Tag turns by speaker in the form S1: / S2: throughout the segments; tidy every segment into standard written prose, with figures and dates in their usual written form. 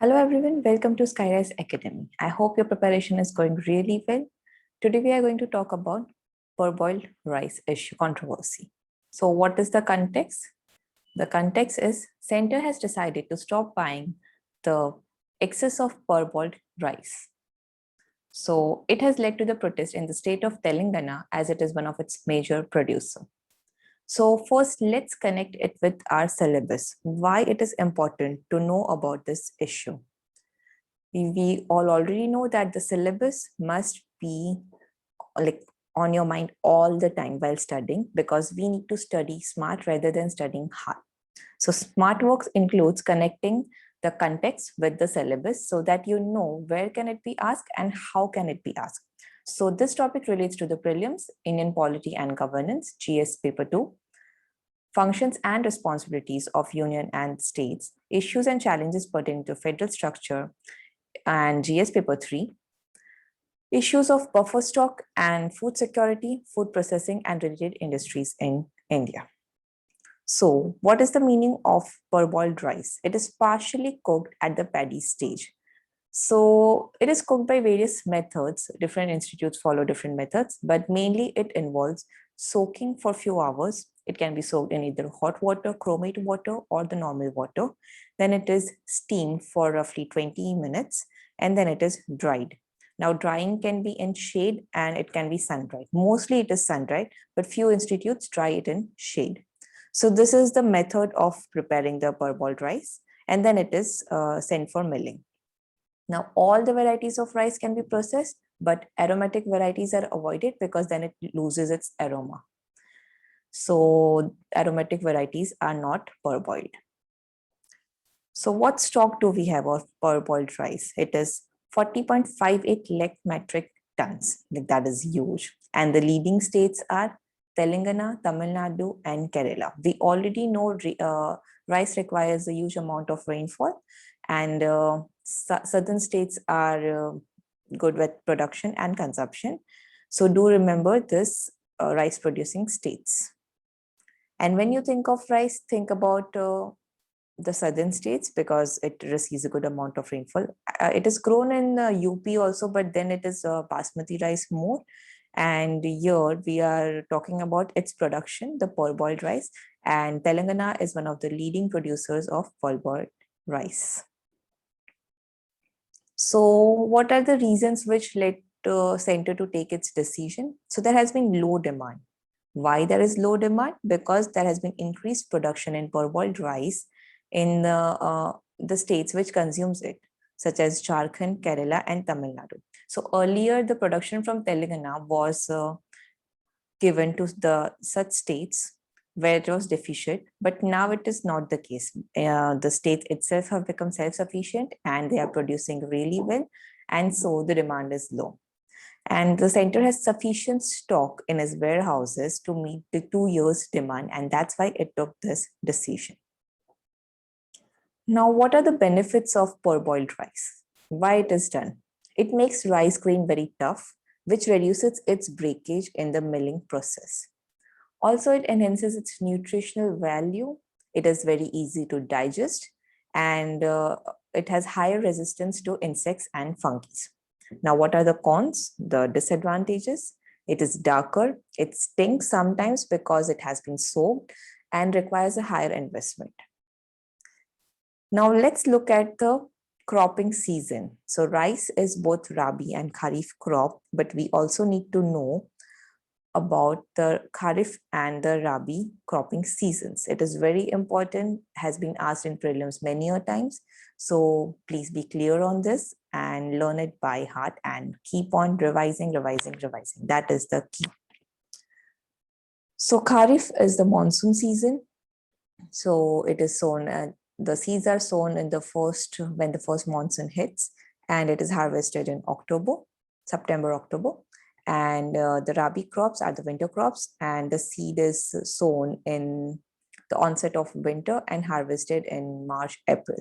S1: Hello everyone, welcome to Skyrise Academy. I hope your preparation is going really well. Today we are going to talk about parboiled rice issue controversy. So what is the context? The context is Center has decided to stop buying the excess of parboiled rice. So it has led to the protest in the state of Telangana as it is one of its major producer. So first, let's connect it with our syllabus, why it is important to know about this issue. We all already know that the syllabus must be like on your mind all the time while studying, because we need to study smart rather than studying hard. So smart work includes connecting the context with the syllabus so that you know where can it be asked and how can it be asked. So this topic relates to the prelims, Indian polity and governance, GS paper 2, functions and responsibilities of union and states, issues and challenges pertaining to federal structure, and GS paper 3, issues of buffer stock and food security, food processing and related industries in India. So what is the meaning of parboiled rice? It is partially cooked at the paddy stage. So it is cooked by various methods. Different institutes follow different methods, but mainly it involves soaking for a few hours. It can be soaked in either hot water, chromate water, or the normal water. Then it is steamed for roughly 20 minutes, and then it is dried. Now, drying can be in shade and it can be sun-dried. Mostly it is sun-dried, but few institutes dry it in shade. So this is the method of preparing the parboiled rice, and then it is sent for milling. Now, all the varieties of rice can be processed, but aromatic varieties are avoided because then it loses its aroma. So aromatic varieties are not parboiled. So what stock do we have of parboiled rice? It is 40.58 lakh metric tons. That is huge. And the leading states are Telangana, Tamil Nadu, and Kerala. We already know rice requires a huge amount of rainfall, and southern states are good with production and consumption. So do remember this rice producing states. And when you think of rice, think about the southern states because it receives a good amount of rainfall. It is grown in UP also, but then it is basmati rice more. And here we are talking about its production, the parboiled rice. And Telangana is one of the leading producers of parboiled rice. So what are the reasons which led the center to take its decision? So there has been low demand. Why there is low demand? Because there has been increased production in parboiled rice in the states which consumes it, such as Jharkhand, Kerala, and Tamil Nadu. So earlier, the production from Telangana was given to the such states where it was deficient, but now it is not the case. The states itself have become self-sufficient and they are producing really well, and so the demand is low. And the center has sufficient stock in its warehouses to meet the 2 years demand, and that's why it took this decision. Now, what are the benefits of parboiled rice? Why it is done? It makes rice grain very tough, which reduces its breakage in the milling process. Also, it enhances its nutritional value. It is very easy to digest, and it has higher resistance to insects and fungi. Now, what are the cons? The disadvantages? It is darker. It stinks sometimes because it has been soaked and requires a higher investment. Now, let's look at the cropping season. So rice is both Rabi and Kharif crop, but we also need to know about the Kharif and the Rabi cropping seasons. It is very important, has been asked in prelims many a times. So please be clear on this and learn it by heart and keep on revising. That is the key. So Kharif is the monsoon season. So it is sown, the seeds are sown in when the first monsoon hits, and it is harvested in September, October. And the Rabi crops are the winter crops, and the seed is sown in the onset of winter and harvested in March, April.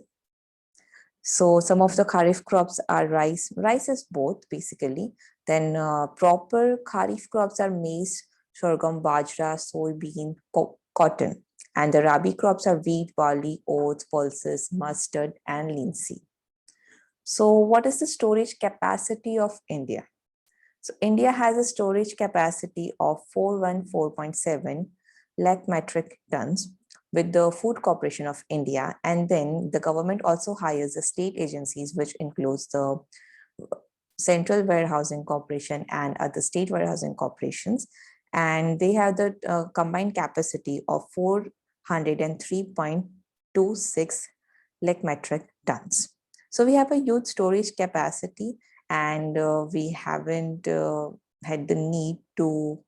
S1: So some of the Kharif crops are rice. Rice is both basically. Then proper Kharif crops are maize, sorghum, bajra, soybean, cotton. And the Rabi crops are wheat, barley, oats, pulses, mustard, and linseed. So what is the storage capacity of India? So India has a storage capacity of 414.7 lakh metric tons with the Food Corporation of India. And then the government also hires the state agencies, which includes the Central Warehousing Corporation and other state warehousing corporations. And they have the combined capacity of 403.26 lakh metric tons. So we have a huge storage capacity, and we haven't had the need to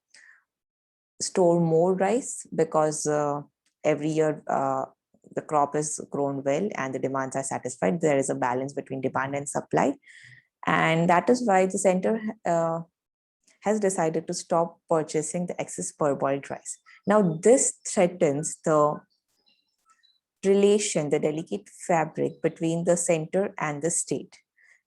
S1: store more rice because every year the crop is grown well and the demands are satisfied. There is a balance between demand and supply. And that is why the center has decided to stop purchasing the excess parboiled rice. Now, this threatens the relation, the delicate fabric between the center and the state.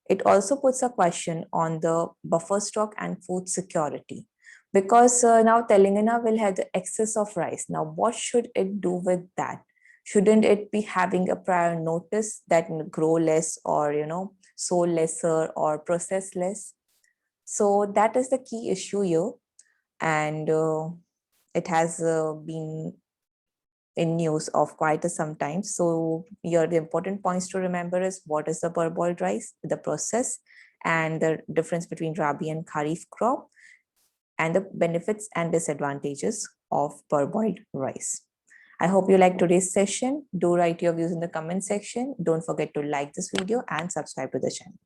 S1: It also puts a question on the buffer stock and food security, because now Telangana will have the excess of rice. Now, what should it do with that? Shouldn't it be having a prior notice that grow less, or sow lesser or process less? So that is the key issue here, and it has been in news of quite some time. So here the important points to remember is what is the parboiled rice, the process, and the difference between Rabi and Kharif crop, and the benefits and disadvantages of parboiled rice. I hope you liked today's session. Do write your views in the comment section. Don't forget to like this video and subscribe to the channel.